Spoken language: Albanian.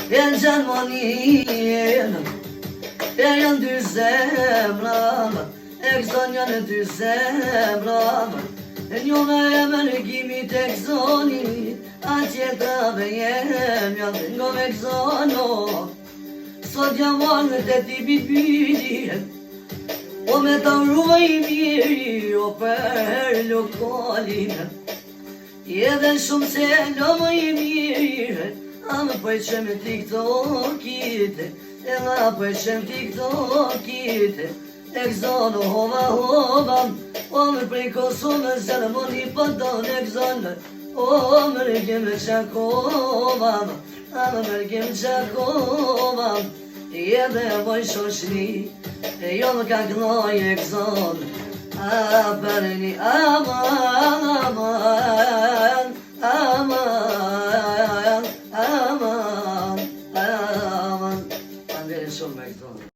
E në Gjermani e janë dy zemra, e këzon janë dy zemra. E njona e me në kimi të këzoni, a tjetrave jem janë të ngo me këzono. Sot jam anë të ti bibidi, o me të ruaj miri, o për lokalin. Edhe shumë se lëmë i mirë, a më pëjqem TikTokit, edhe pëjqem TikTokit. E këzono hova hova, o më prej Kosovës Gjermani pëndon e këzonë. O më rëgjim Qakova, a më rëgjim Qakova. Edhe voj shoshni, e jo më ka knoj e këzonë. A përni aman, aman, aman, aman, aman. Andere shumë me këzonë.